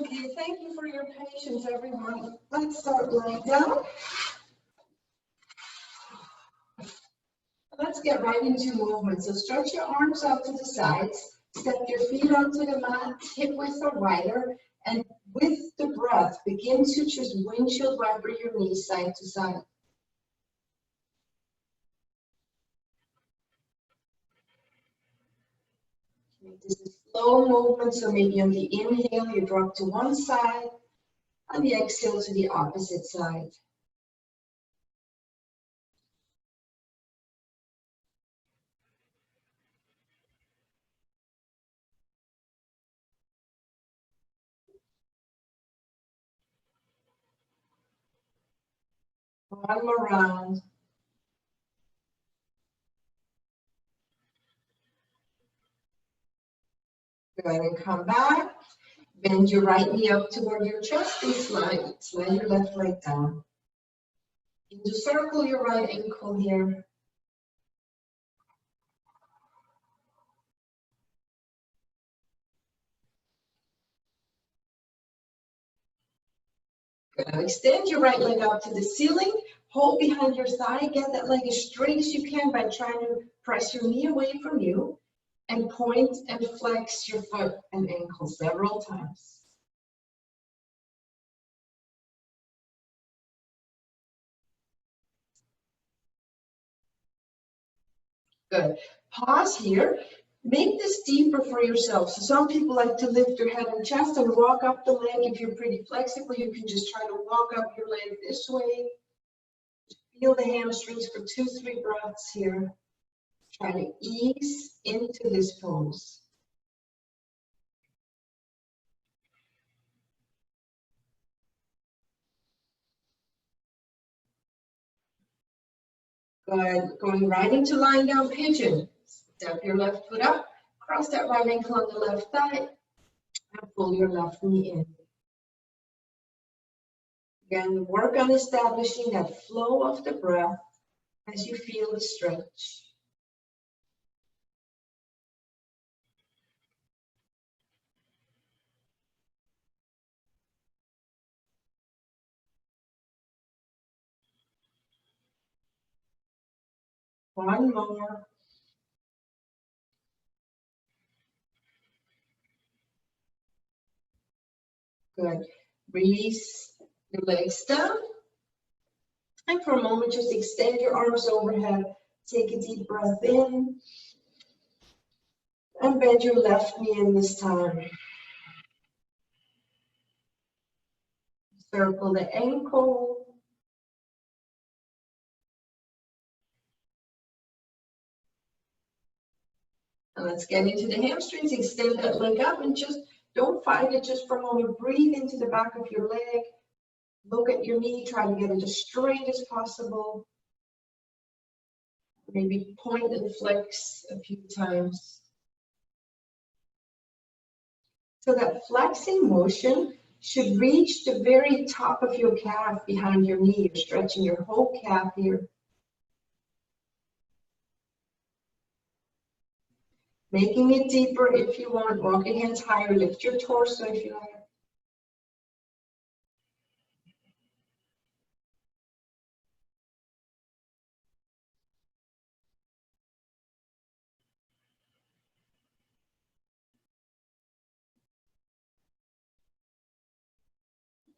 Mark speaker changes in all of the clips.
Speaker 1: Okay, thank you for your patience, everyone. Let's start lying down. Let's get right into movement. So stretch your arms out to the sides, step your feet onto the mat, hip width or wider, and with the breath, begin to just windshield wiper your knees side to side. This is slow movement, so maybe on the inhale, you drop to one side, on the exhale to the opposite side. One more round. Go ahead and come back. Bend your right knee up toward your chest and slide your left leg down. You circle your right ankle here. Good. Now extend your right leg out to the ceiling. Hold behind your thigh. Get that leg as straight as you can by trying to press your knee away from you. And point and flex your foot and ankle several times. Good. Pause here. Make this deeper for yourself. So some people like to lift your head and chest and walk up the leg. If you're pretty flexible, you can just try to walk up your leg this way. Feel the hamstrings for 2-3 breaths here. Try to ease into this pose. Good. Going right into lying down pigeon. Step your left foot up, cross that right ankle on the left thigh, and pull your left knee in. Again, work on establishing that flow of the breath as you feel the stretch. One more. Good. Release your legs down. And for a moment, just extend your arms overhead. Take a deep breath in. And bend your left knee in this time. Circle the ankle. And let's get into the hamstrings. Extend that leg up and just don't fight it. Just for a moment, breathe into the back of your leg. Look at your knee. Try to get it as straight as possible. Maybe point and flex a few times. So that flexing motion should reach the very top of your calf behind your knee. You're stretching your whole calf here. Making it deeper if you want. Walk your hands higher. Lift your torso if you like.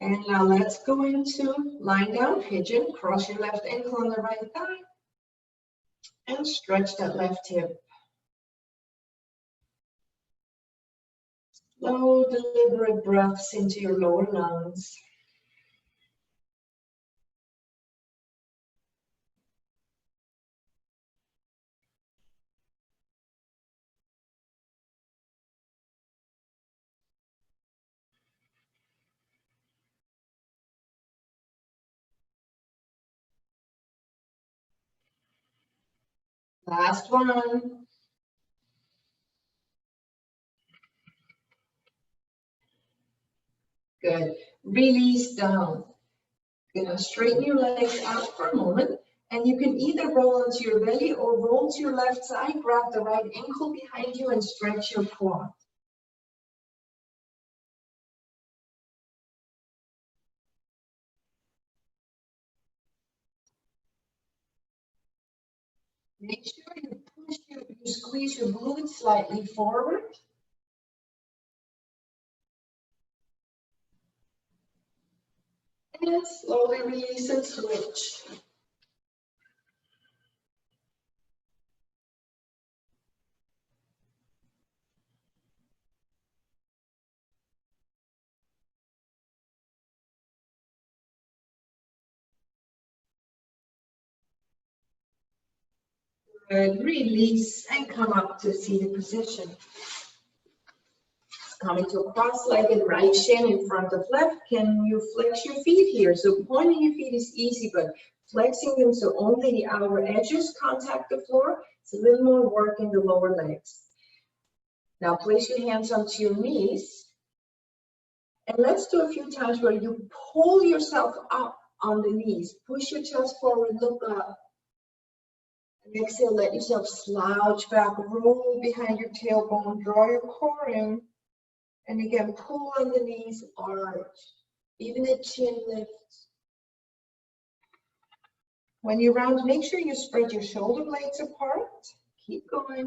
Speaker 1: And now let's go into lying down pigeon. Cross your left ankle on the right thigh. And stretch that left hip. Slow, deliberate breaths into your lower lungs. Last one. Good. Release down. You're going to straighten your legs out for a moment. And you can either roll onto your belly or roll to your left side. Grab the right ankle behind you and stretch your quad. Make sure you you squeeze your glute slightly forward. And slowly release and switch. Good. Release and come up to seated position. Coming to a cross-legged right shin in front of left. Can you flex your feet here? So pointing your feet is easy, but flexing them so only the outer edges contact the floor. It's a little more work in the lower legs. Now place your hands onto your knees. And let's do a few times where you pull yourself up on the knees. Push your chest forward, look up. And exhale, let yourself slouch back, roll behind your tailbone, draw your core in. And again, pull on the knees, arch. Even the chin lifts. When you round, make sure you spread your shoulder blades apart. Keep going.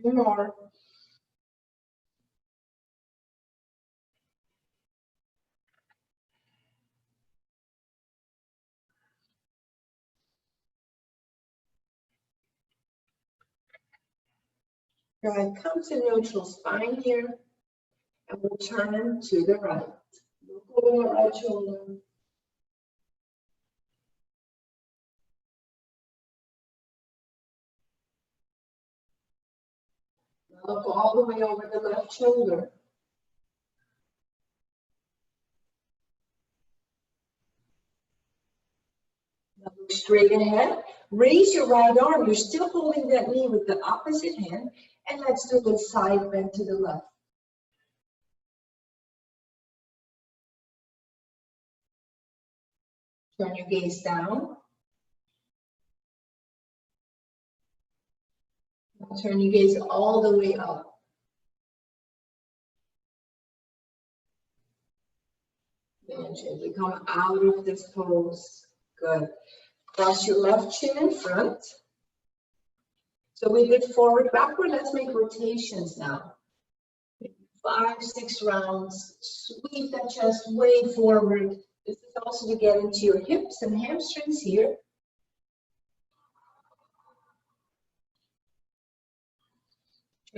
Speaker 1: Two more. Good. Come to neutral spine here. And we'll turn to the right. Look over the right shoulder. Look all the way over the left shoulder. Now look straight ahead. Raise your right arm. You're still holding that knee with the opposite hand. And let's do the side bend to the left. Turn your gaze down. Now turn your gaze all the way up. And gently come out of this pose. Good. Cross your left shin in front. So we did forward, backward. Let's make rotations now. 5, 6 rounds. Sweep that chest way forward. This is also to get into your hips and hamstrings here.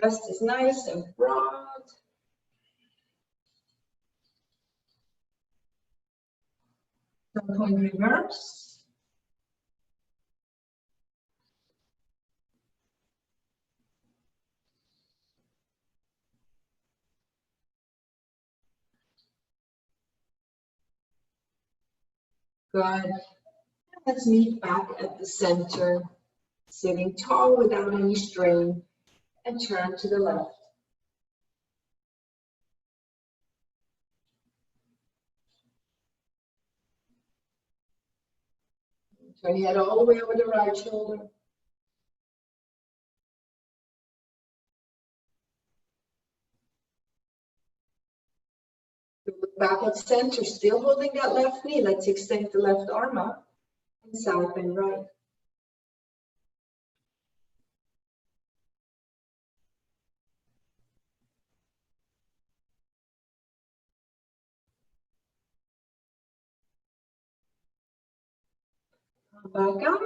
Speaker 1: Chest is nice and broad. Some point reverse. Good. Let's meet back at the center, sitting tall without any strain, and turn to the left. Turn your head all the way over the right shoulder. Look back at center, still holding that left knee. Let's extend the left arm up and side bend right. Come back up.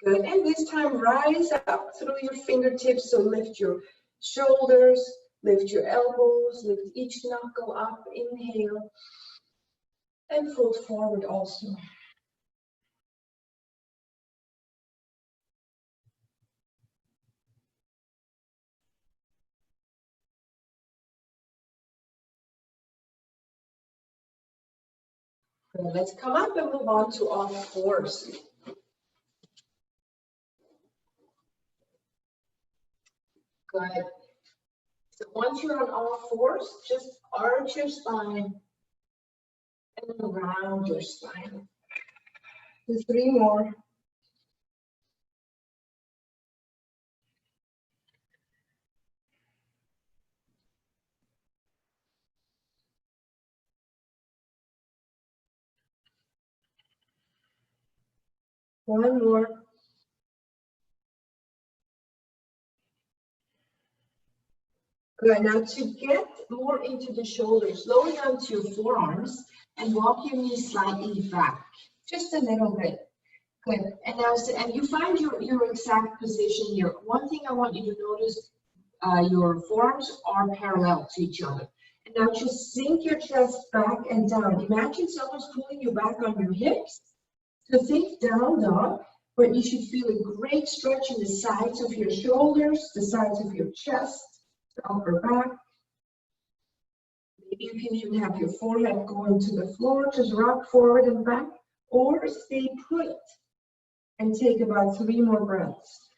Speaker 1: Good. And this time, rise up through your fingertips. So lift your shoulders, lift your elbows, lift each knuckle up. Inhale. And fold forward also. Good. Let's come up and move on to all fours. Good. So once you're on all fours, just arch your spine and round your spine. Do 3 more. One more. Good. Now to get more into the shoulders, lower down to your forearms and walk your knees slightly back, just a little bit. Good. And now, and you find your exact position here. One thing I want you to notice, your forearms are parallel to each other. And now just sink your chest back and down. Imagine someone's pulling you back on your hips. So think down dog, but you should feel a great stretch in the sides of your shoulders, the sides of your chest, the upper back. Maybe you can even have your forehead going to the floor, just rock forward and back, or stay put and take about 3 more breaths.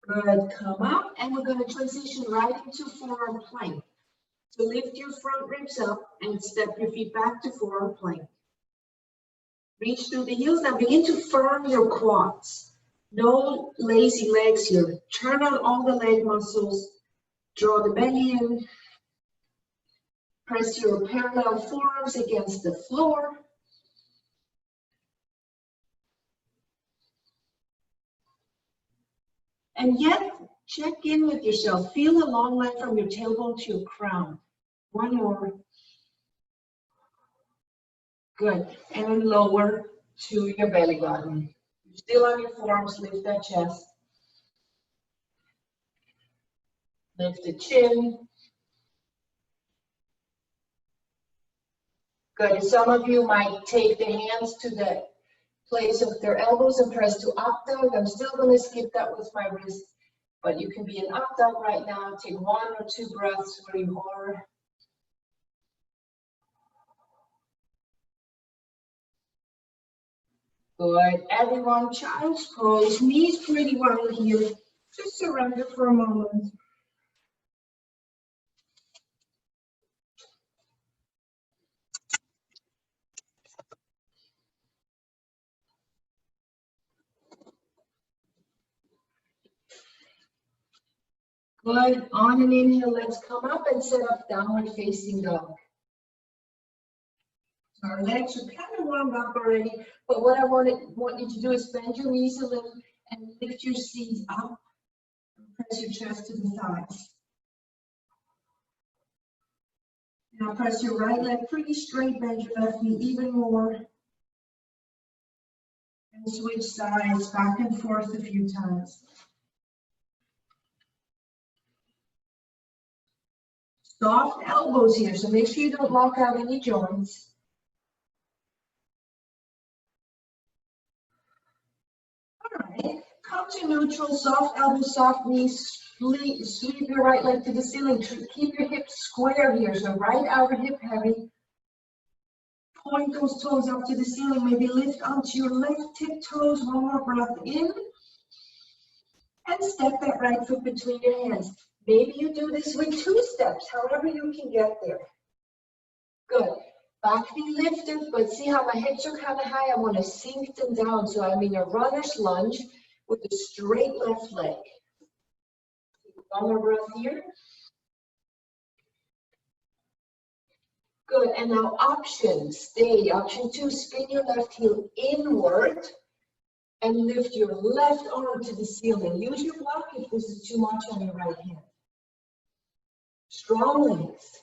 Speaker 1: Good, come up, and we're going to transition right into forearm plank. So lift your front ribs up and step your feet back to forearm plank. Reach through the heels. Now begin to firm your quads. No lazy legs here. Turn on all the leg muscles. Draw the belly in. Press your parallel forearms against the floor. And yet, check in with yourself. Feel the long line from your tailbone to your crown. One more. Good. And then lower to your belly button. You're still on your forearms. Lift that chest. Lift the chin. Good. And some of you might take the hands to the place of their elbows and press to up dog. I'm still going to skip that with my wrist, but you can be in up dog right now. Take 1 or 2 breaths where you are. Good. Everyone, child's pose. Knees pretty wide here. Just surrender for a moment. Good. On an inhale, let's come up and set up downward facing dog. So our legs are kind of warmed up already, but what I want you to do is bend your knees a little and lift your seat up. Press your chest to the thighs. Now press your right leg pretty straight, bend your left knee even more. And switch sides back and forth a few times. Soft elbows here, so make sure you don't lock out any joints. All right, come to neutral, soft elbows, soft knees, sweep your right leg to the ceiling. Keep your hips square here, so right outer hip heavy. Point those toes up to the ceiling, maybe lift onto your left tiptoes, 1 more breath in. And step that right foot between your hands. Maybe you do this with 2 steps, however you can get there. Good. Back knee lifted, but see how my hips are kind of high? I want to sink them down, so I'm in a runner's lunge with a straight left leg. 1 more breath here. Good, and now option, stay. Option 2, spin your left heel inward and lift your left arm to the ceiling. Use your block if this is too much on your right hand. Strong legs.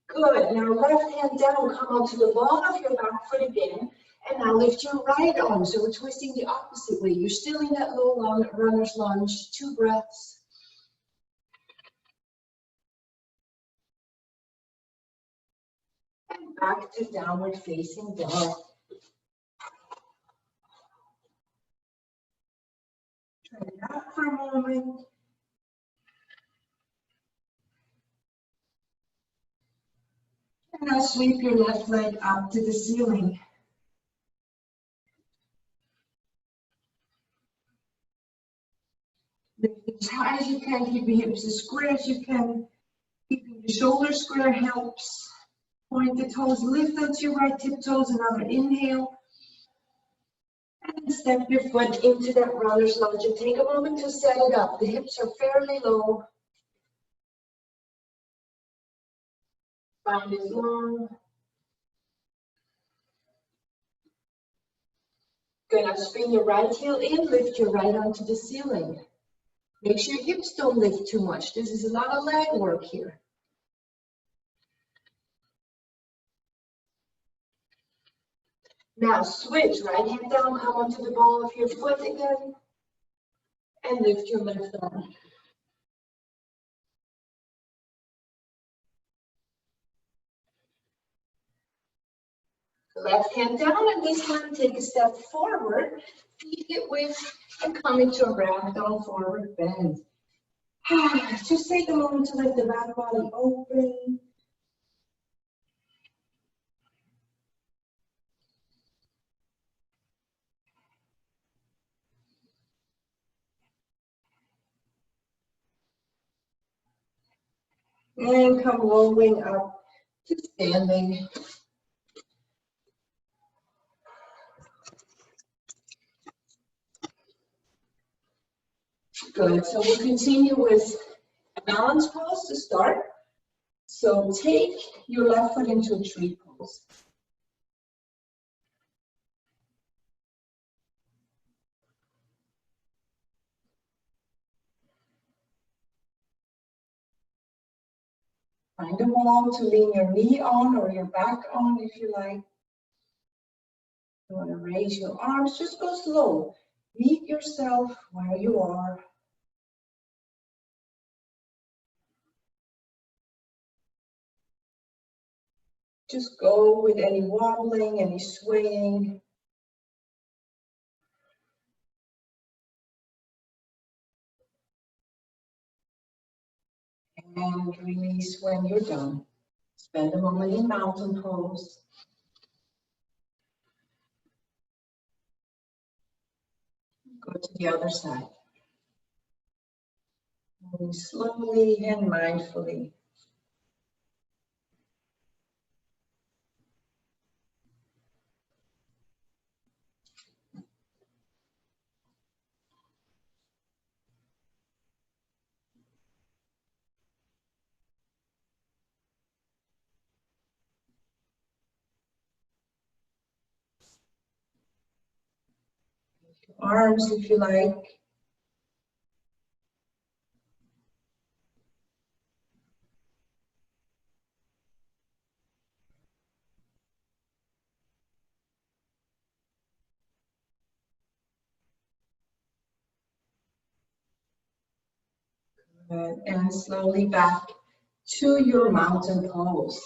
Speaker 1: Good, now left hand down, come onto the ball of your back foot again, and now lift your right arm, so we're twisting the opposite way. You're still in that low runner's lunge, 2 breaths. And back to downward facing dog. Try it out for a moment. And now sweep your left leg up to the ceiling. Lift as high as you can, keep your hips as square as you can. Keeping the shoulders square helps. Point the toes, lift onto your right tiptoes, another inhale. And Step your foot into that runner's lunge and take a moment to set it up. The hips are fairly low. Spine is long. Gonna spin your right heel in, lift your right arm to the ceiling. Make sure your hips don't lift too much. This is a lot of leg work here. Now switch, right hand down, come onto the ball of your foot again, and lift your left arm. Left hand down, and this time take a step forward, feet hip width, and come into a ragdoll forward bend. Just take a moment to let the back body open. And come rolling up to standing. Good, so we'll continue with a balance pose to start. So take your left foot into a tree pose. Find a wall to lean your knee on or your back on if you like. You want to raise your arms, just go slow. Meet yourself where you are. Just go with any wobbling, any swaying. And release when you're done. Spend a moment in mountain pose. Go to the other side. Moving slowly and mindfully. Arms if you like. Good. And slowly back to your mountain pose.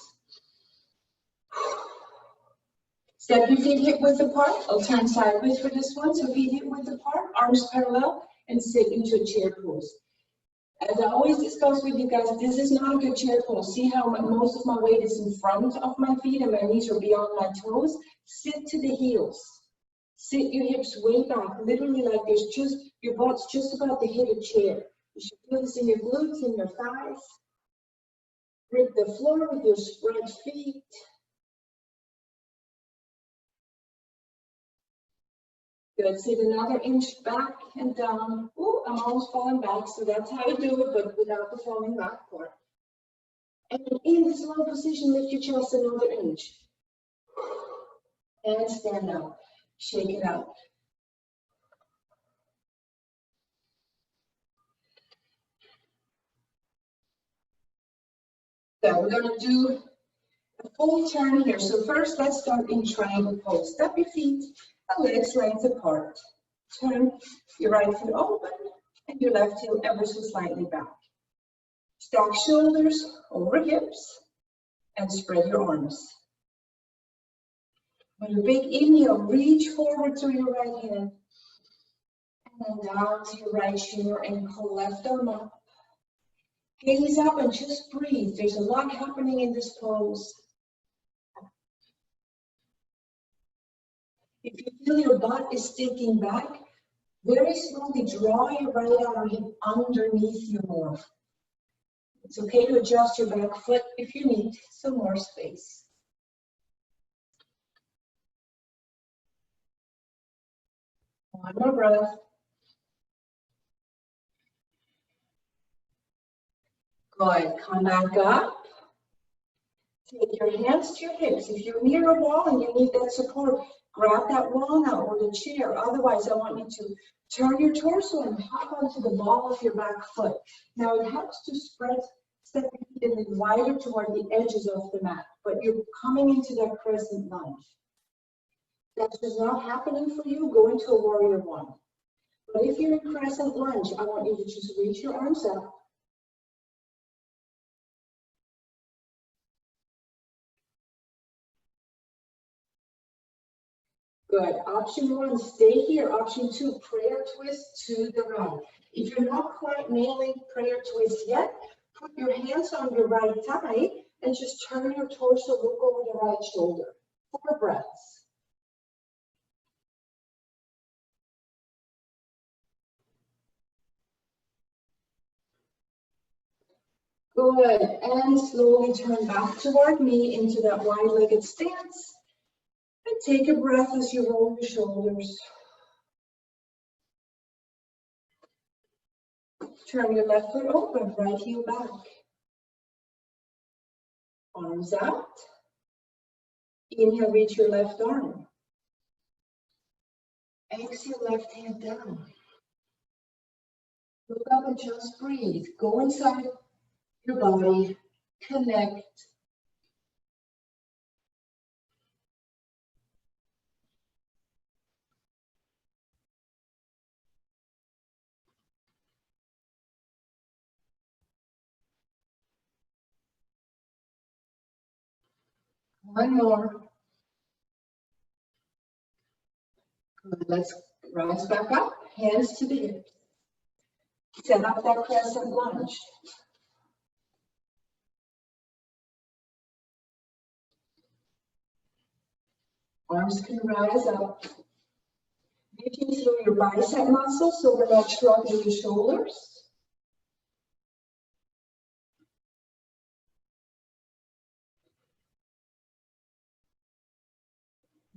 Speaker 1: Step your feet hip width apart. I'll turn sideways for this one. So feet hip width apart, arms parallel, and sit into a chair pose. As I always discuss with you guys, this is not a good chair pose. See how most of my weight is in front of my feet and my knees are beyond my toes? Sit to the heels. Sit your hips way back, literally like there's just, your butt's just about to hit a chair. You should feel this in your glutes and your thighs. Grip the floor with your spread feet. Good, sit another inch back and down. Ooh, I'm almost falling back, so that's how you do it, but without the falling back part. And in this low position, lift your chest another inch. And stand up. Shake it out. So we're going to do a full turn here. So first, let's start in triangle pose. Step your feet and legs length apart. Turn your right foot open and your left heel ever so slightly back. Stack shoulders over hips and spread your arms. With a big inhale, reach forward to your right hand and then down to your right shin or ankle, left arm up. Gaze up and just breathe. There's a lot happening in this pose. If you feel your butt is sticking back, very slowly draw your right arm in underneath you more. It's okay to adjust your back foot if you need some more space. One more breath. Good. Come back up. Take your hands to your hips. If you're near a wall and you need that support, grab that wall now or the chair. Otherwise, I want you to turn your torso and hop onto the ball of your back foot. Now, it helps to step your feet a little wider toward the edges of the mat, but you're coming into that crescent lunge. That's just not happening for you, go into a warrior one. But if you're in crescent lunge, I want you to just reach your arms up. Good. Option one, stay here. Option two, prayer twist to the right. If you're not quite nailing prayer twist yet, put your hands on your right thigh and just turn your torso, look over the right shoulder. 4 breaths. Good. And slowly turn back toward me into that wide-legged stance. And take a breath as you roll your shoulders. Turn your left foot open, right heel back. Arms out. Inhale, reach your left arm. Exhale, left hand down. Look up and just breathe. Go inside your body. Connect. One more. Good. Let's rise back up. Hands to the hips. Set up that crescent lunge. Arms can rise up. Reaching through your bicep muscles so we're not shrugging your shoulders.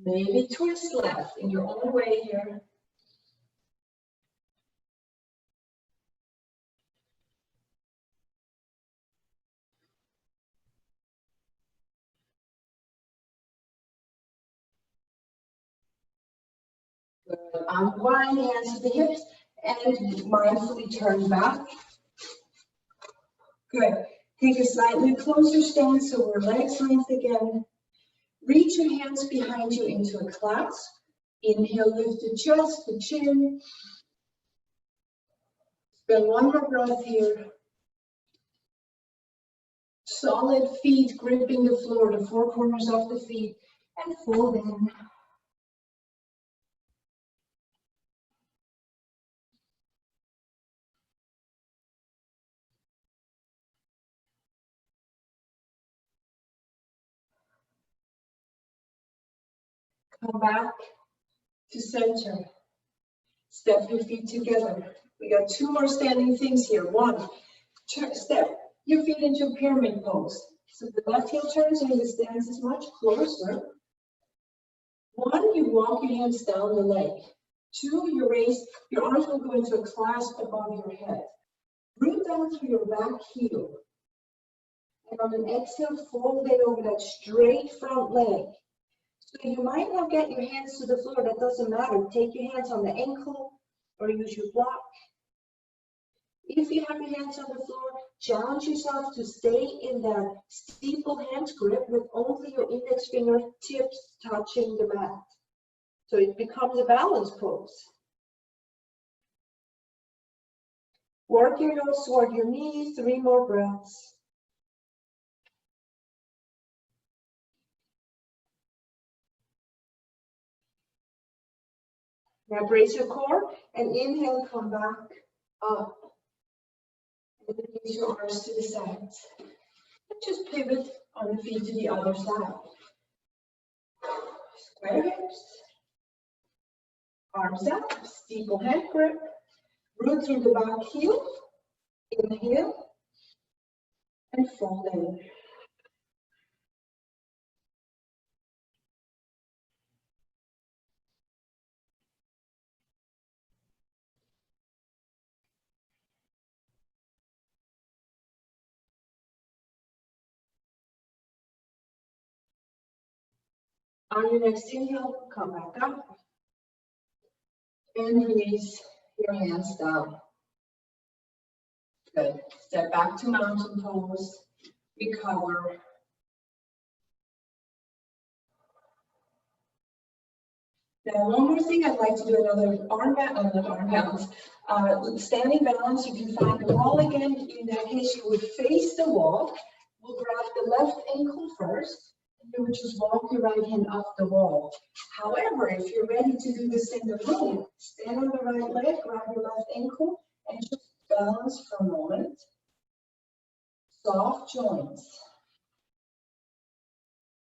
Speaker 1: Maybe twist left in your own way here. Good. Unwind, hands to the hips, and mindfully turn back. Good. Take a slightly closer stance so we're legs length again. Reach your hands behind you into a clasp. Inhale, lift the chest, the chin. Spend one more breath here. Solid feet gripping the floor, the 4 corners of the feet, and fold in. Come back to center. Step your feet together. We got 2 more standing things here. 1, step your feet into a pyramid pose. So the left heel turns and the stance is much closer. 1, you walk your hands down the leg. 2, you raise, your arms will go into a clasp above your head. Root down through your back heel. And on an exhale, fold it over that straight front leg. So you might not get your hands to the floor, that doesn't matter. Take your hands on the ankle or use your block. If you have your hands on the floor, challenge yourself to stay in that steeple hand grip with only your index finger tips touching the mat. So it becomes a balance pose. Work your nose toward your knees, 3 more breaths. Now brace your core and inhale, come back up. And release your arms to the sides. And just pivot on the feet to the other side. Square hips. Arms up, steeple hand grip. Root through the back heel. Inhale. And fold in. On your next inhale, come back up and release your hands down. Good. Step back to mountain pose. Recover. Now, one more thing, I'd like to do another arm balance, not arm balance, standing balance. You can find the wall again. In that case, you would face the wall. We'll grab the left ankle first, and you would just walk your right hand off the wall. However, if you're ready to do this in the room, stand on the right leg, grab your left ankle, and just balance for a moment. Soft joints.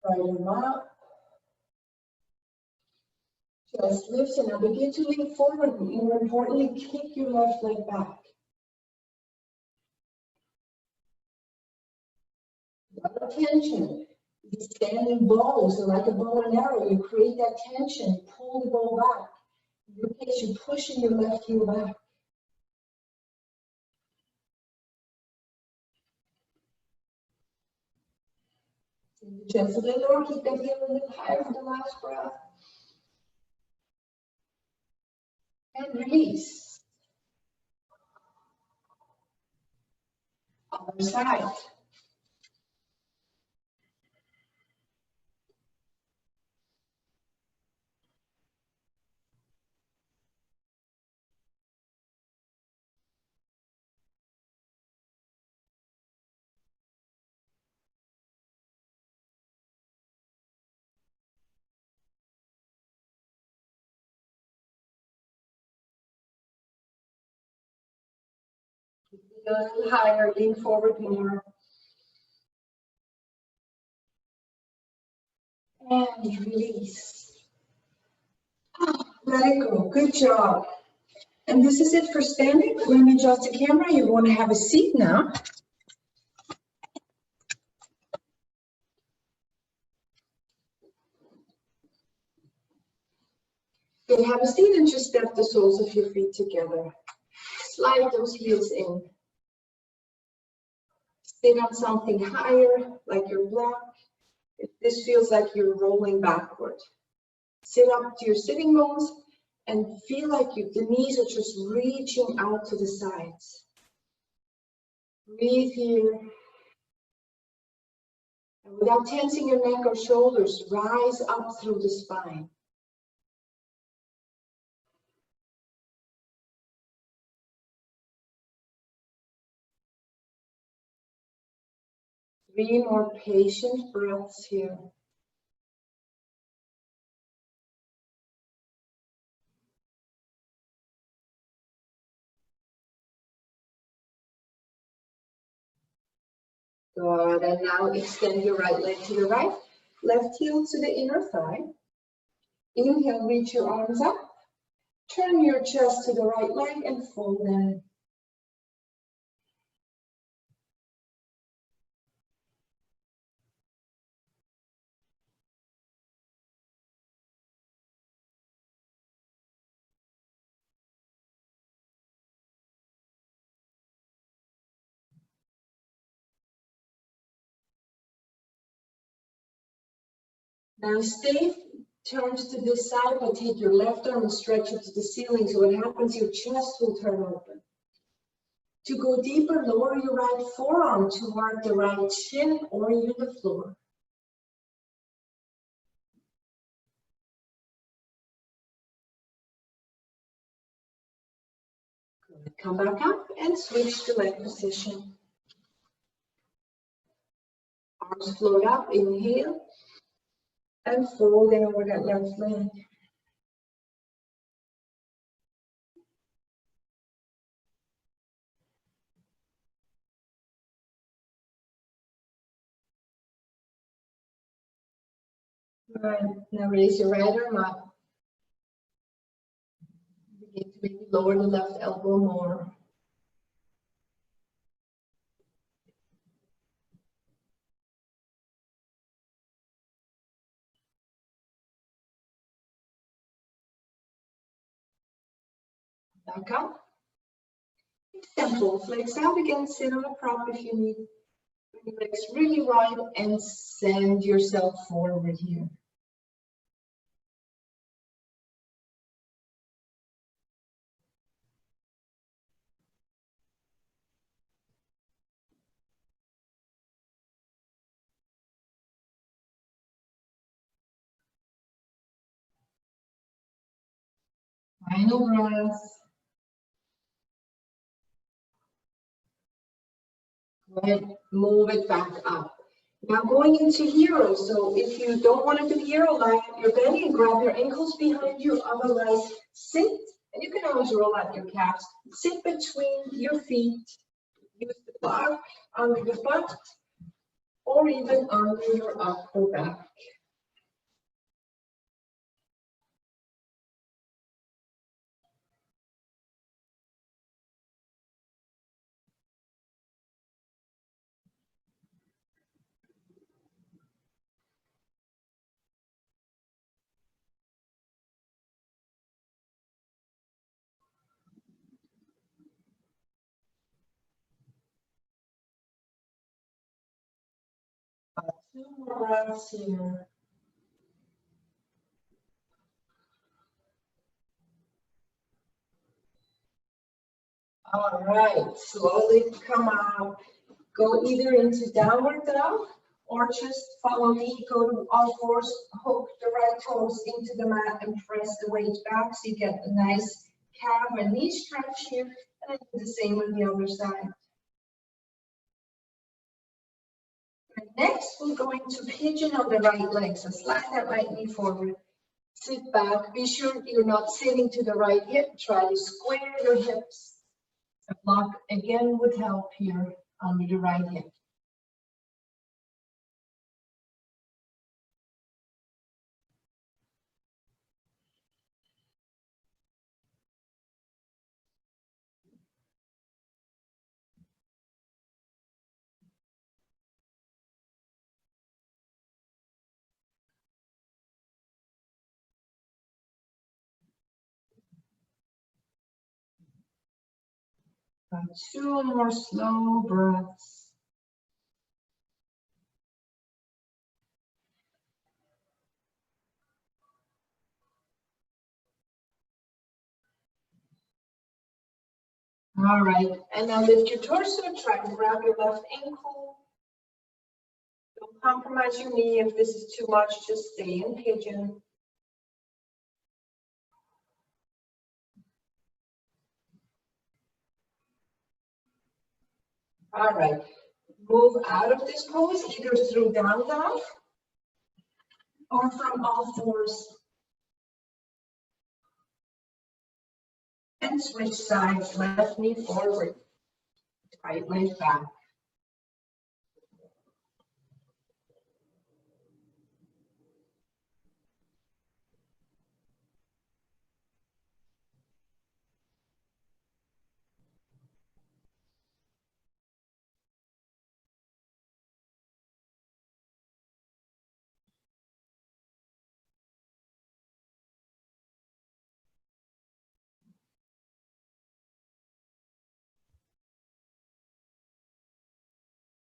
Speaker 1: Right arm up. Chest lifts, and now begin to lean forward. More importantly, kick your left leg back. Lot of tension. These standing bows are like a bow and arrow. You create that tension, pull the bow back. In your case, you're pushing your left heel back. Send the chest a little lower, keep that heel a little higher for the last breath. And release. Other side. A little higher, lean forward more. And release. Let it go. Good job. And this is it for standing. Let me adjust the camera. You want to have a seat now. Good. Have a seat and just step the soles of your feet together. Slide those heels in. Sit on something higher, like your block. If this feels like you're rolling backward. Sit up to your sitting bones and feel like the knees are just reaching out to the sides. Breathe here. And without tensing your neck or shoulders, rise up through the spine. Three more patient breaths here. Good, and now extend your right leg to the right, left heel to the inner thigh. Inhale, reach your arms up. Turn your chest to the right leg and fold in. Now stay turned to this side, but take your left arm and stretch it to the ceiling. So what happens, your chest will turn open. To go deeper, lower your right forearm toward the right shin or even the floor. Good. Come back up and switch to leg position. Arms float up, inhale. And folding over that left leg. Right. Now raise your right arm up. Begin to maybe lower the left elbow more. Back up. Simple. Flex out again. Sit on a prop if you need. Bring your legs really wide and send yourself forward here. Final breath. And move it back up. Now going into hero. So if you don't want to do hero, lie up your belly and grab your ankles behind you. Otherwise, sit. And you can always roll out your calves. Sit between your feet. Use the bar under your butt or even under your upper back. Two more breaths here. All right, slowly come out. Go either into downward dog or just follow me. Go to all fours, hook the right toes into the mat and press the weight back so you get a nice calf and knee stretch here. And then do the same on the other side. And next, we're going to pigeon on the right leg. So slide that right knee forward. Sit back. Be sure you're not sitting to the right hip. Try to square your hips. A block again would help here under the right hip. And two more slow breaths. All right, and now lift your torso, try to grab your left ankle. Don't compromise your knee. If this is too much, just stay in pigeon. All right, move out of this pose either through down dog or from all fours. And switch sides, left knee forward, right leg back.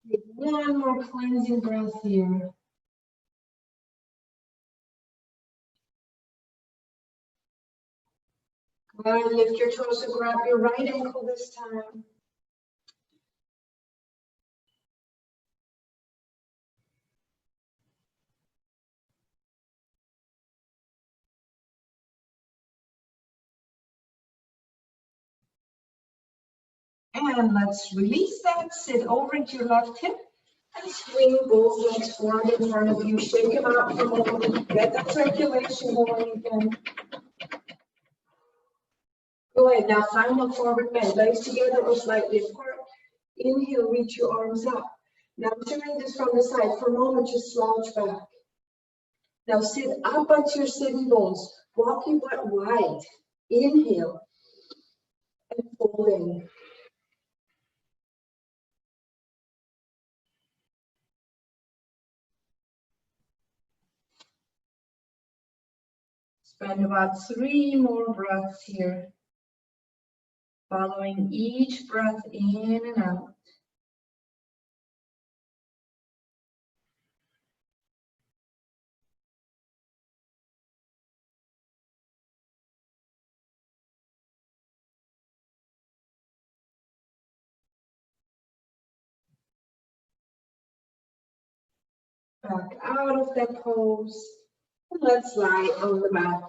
Speaker 1: Take one more cleansing breath here. Go ahead and lift your toes and grab your right ankle this time. And let's release that, sit over into your left hip and swing both legs forward in front of you. Shake them out for a moment, get that circulation going again. Go ahead, now final forward bend, legs together or slightly apart. Inhale, reach your arms up. Now turning this from the side for a moment, just slouch back. Now sit up onto your sitting bones, walk your butt wide. Inhale and fold in. Spend about 3 more breaths here, following each breath in and out. Back out of that pose, and let's lie on the mat.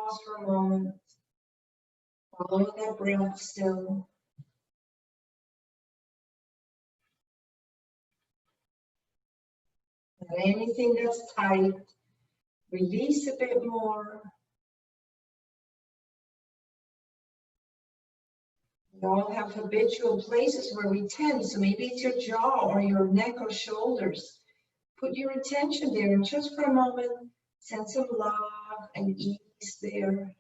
Speaker 1: pause for a moment, following that breath still. And anything that's tight, release a bit more. We all have habitual places where we tense, so maybe it's your jaw or your neck or shoulders. Put your attention there and just for a moment, send some love and ease there.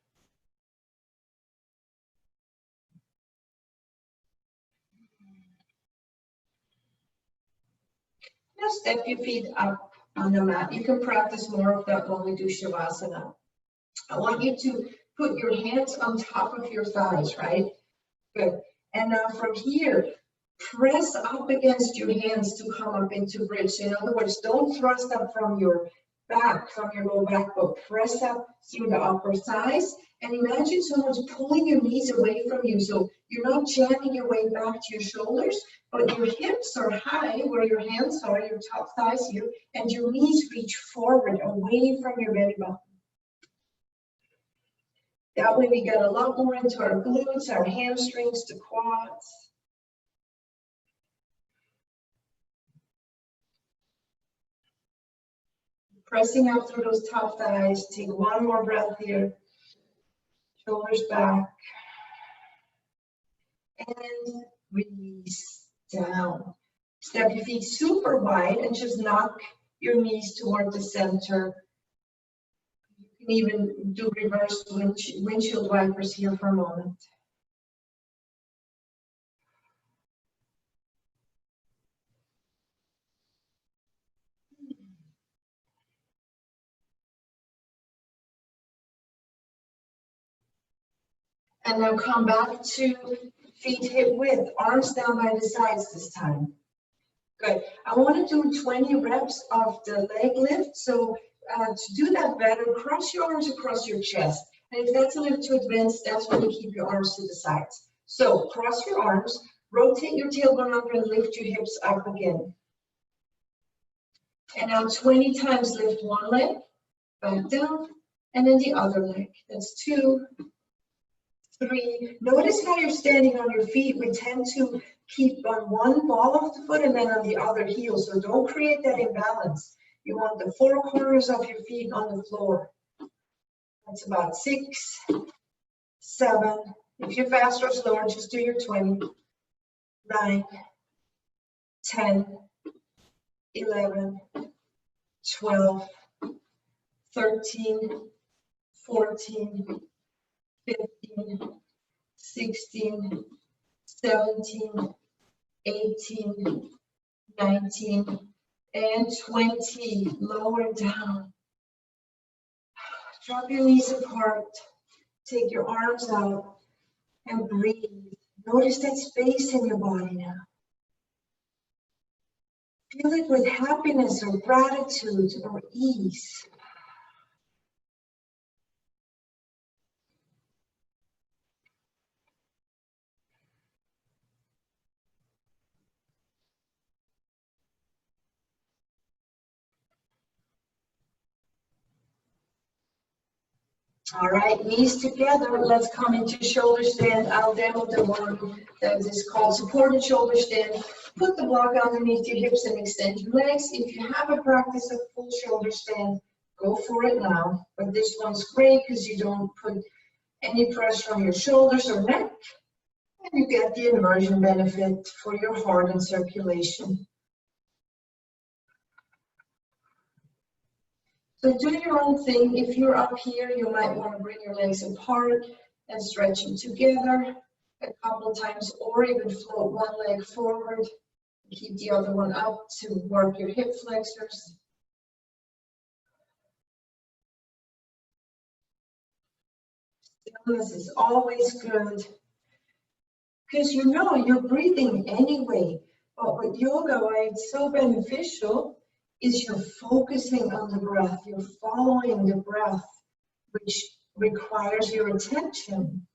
Speaker 1: Now step your feet up on the mat. You can practice more of that when we do Shavasana. I want you to put your hands on top of your thighs, right? Good. And now from here, press up against your hands to come up into bridge. So in other words, don't thrust up from your back, from your low back, but press up through the upper thighs. And imagine someone's pulling your knees away from you. So you're not jamming your way back to your shoulders, but your hips are high where your hands are, your top thighs here, and your knees reach forward away from your belly button. That way we get a lot more into our glutes, our hamstrings, the quads. Pressing up through those top thighs. Take one more breath here. Shoulders back. And release down. Step your feet super wide and just knock your knees toward the center. You can even do reverse windshield wipers here for a moment. And now come back to feet hip width, arms down by the sides this time. Good. I want to do 20 reps of the leg lift. So to do that better, cross your arms across your chest. And if that's a little too advanced, that's when you keep your arms to the sides. So cross your arms, rotate your tailbone up and lift your hips up again. And now 20 times lift one leg, back down, and then the other leg. That's 2, 3. Notice how you're standing on your feet. We tend to keep on one ball of the foot and then on the other heel. So don't create that imbalance. You want the 4 corners of your feet on the floor. That's about 6, 7. If you're faster or slower, just do your 20. 9, 10, 11, 12, 13, 14, 15, 16, 17, 18, 19, and 20. Lower down. Drop your knees apart. Take your arms out and breathe. Notice that space in your body now. Feel it with happiness or gratitude or ease. All right, knees together. Let's come into shoulder stand. I'll demo the one that is called supported shoulder stand. Put the block underneath your hips and extend your legs. If you have a practice of full shoulder stand, go for it now. But this one's great because you don't put any pressure on your shoulders or neck. And you get the inversion benefit for your heart and circulation. So do your own thing. If you're up here, you might want to bring your legs apart and stretch them together a couple times, or even float one leg forward. Keep the other one up to work your hip flexors. Stillness is always good because you know you're breathing anyway. But with yoga, why it's so beneficial is you're focusing on the breath, you're following the breath, which requires your attention.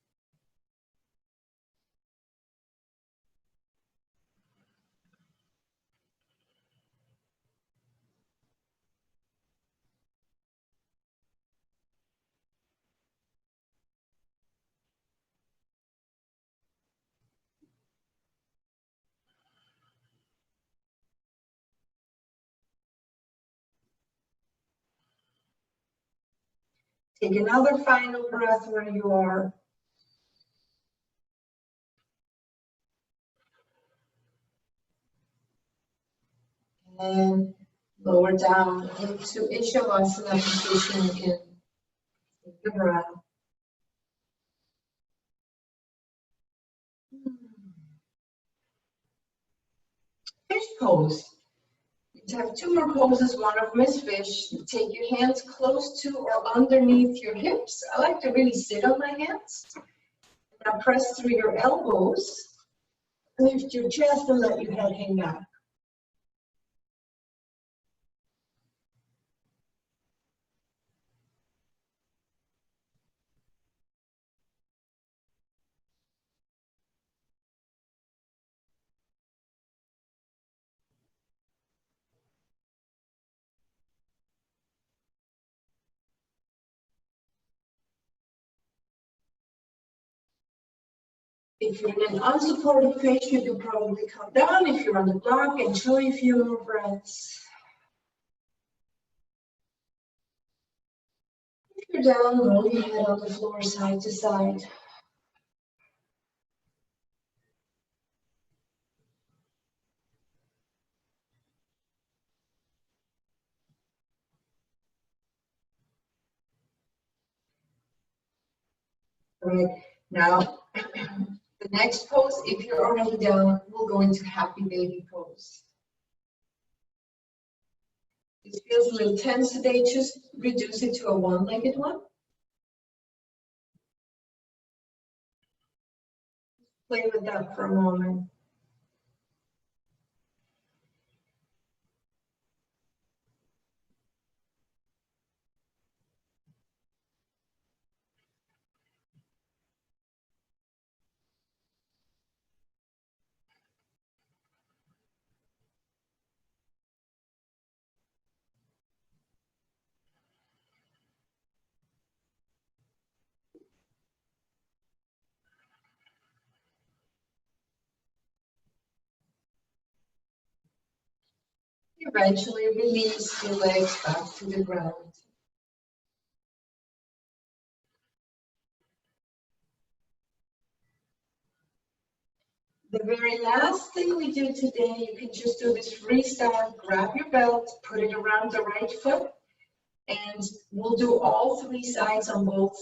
Speaker 1: Take another final breath where you are. And lower down into Ishavasana position again. Take a breath. Fish pose. You have two more poses. One of them is fish. You take your hands close to or underneath your hips. I like to really sit on my hands. Now press through your elbows. Lift your chest and let your head hang back. If you're in an unsupported fish, you can probably come down. If you're on the block, enjoy a few more breaths. If you're down, roll your head on the floor side to side. All right, now the next pose, if you're already down, we'll go into happy baby pose. This feels a little tense today, just reduce it to a one-legged one. Play with that for a moment. Eventually release your legs back to the ground. The very last thing we do today, you can just do this freestyle, grab your belt, put it around the right foot, and we'll do all three sides on both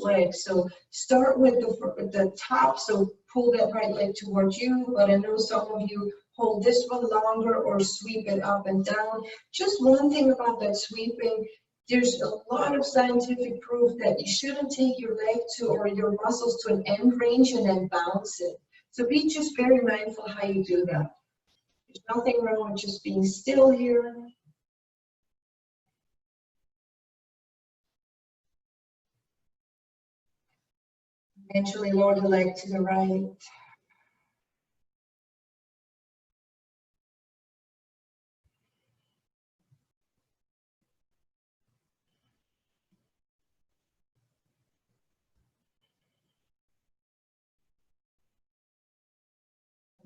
Speaker 1: legs. So start with the top, so pull that right leg towards you, but I know some of you hold this one longer or sweep it up and down. Just one thing about that sweeping, there's a lot of scientific proof that you shouldn't take your leg to or your muscles to an end range and then bounce it. So be just very mindful how you do that. There's nothing wrong with just being still here. Eventually lower the leg to the right.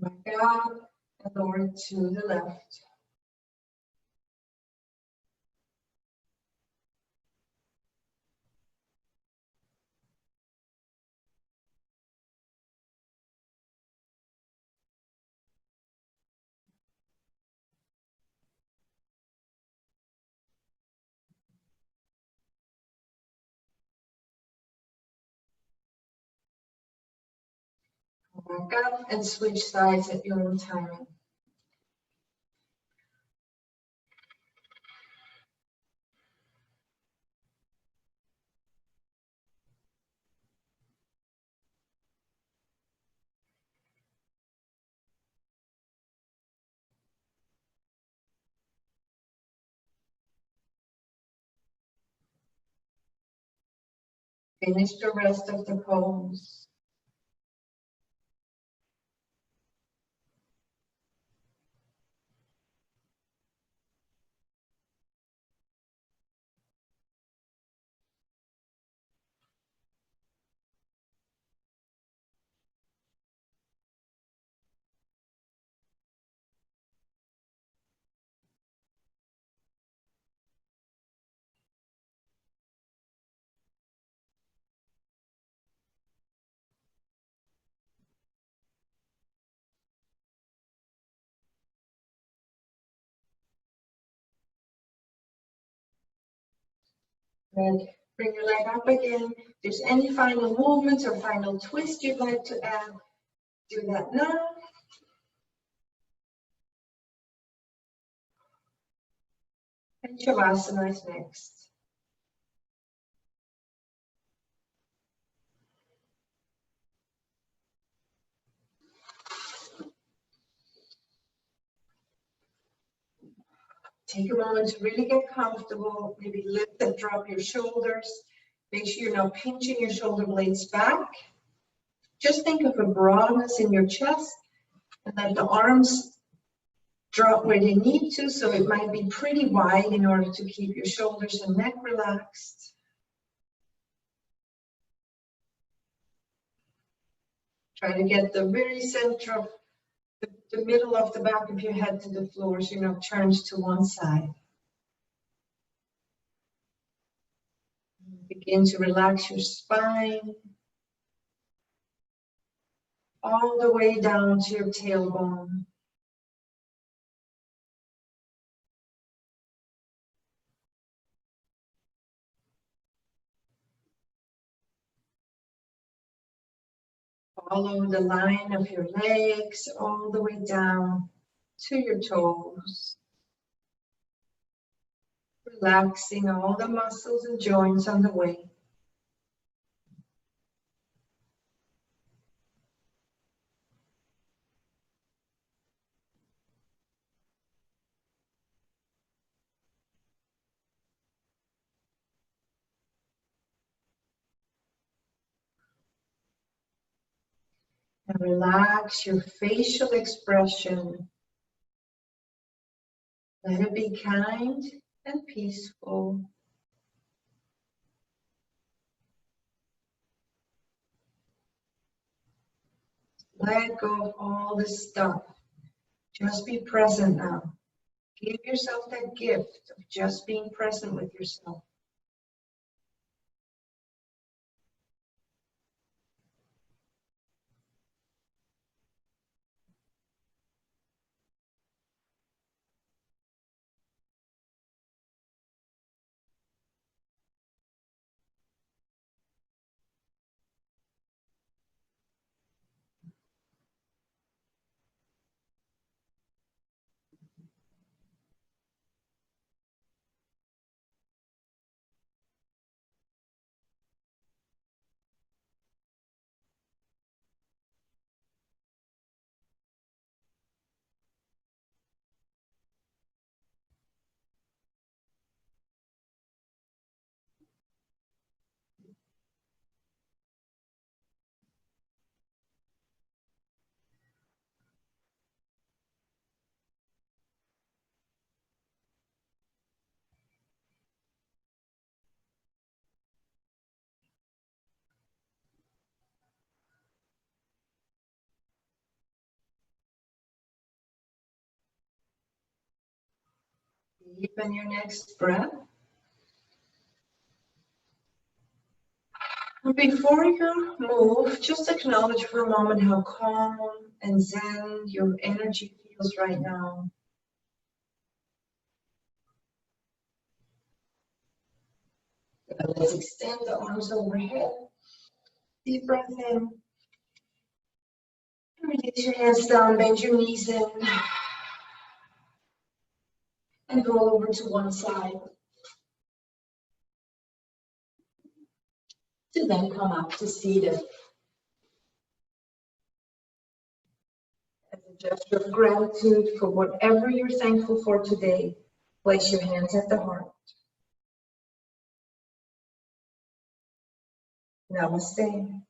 Speaker 1: Back up and lower to the left. Back up and switch sides at your own time. Finish the rest of the pose. Good. Bring your leg up again. If there's any final movements or final twist you'd like to add, do that now. And Shavasana is next. Take a moment to really get comfortable. Maybe lift and drop your shoulders. Make sure you're not pinching your shoulder blades back. Just think of a broadness in your chest and let the arms drop where they need to. So it might be pretty wide in order to keep your shoulders and neck relaxed. Try to get the very center of the middle of the back of your head to the floor so you're not turned to one side. Begin to relax your spine all the way down to your tailbone. Follow the line of your legs all the way down to your toes. Relaxing all the muscles and joints on the way. And relax your facial expression. Let it be kind and peaceful. Let go of all this stuff. Just be present now. Give yourself that gift of just being present with yourself. Deepen your next breath. And before you move, just acknowledge for a moment how calm and zen your energy feels right now. Let's extend the arms overhead. Deep breath in. Release your hands down, bend your knees in. And roll over to one side. To then come up to seated. As a gesture of gratitude for whatever you're thankful for today, place your hands at the heart. Namaste.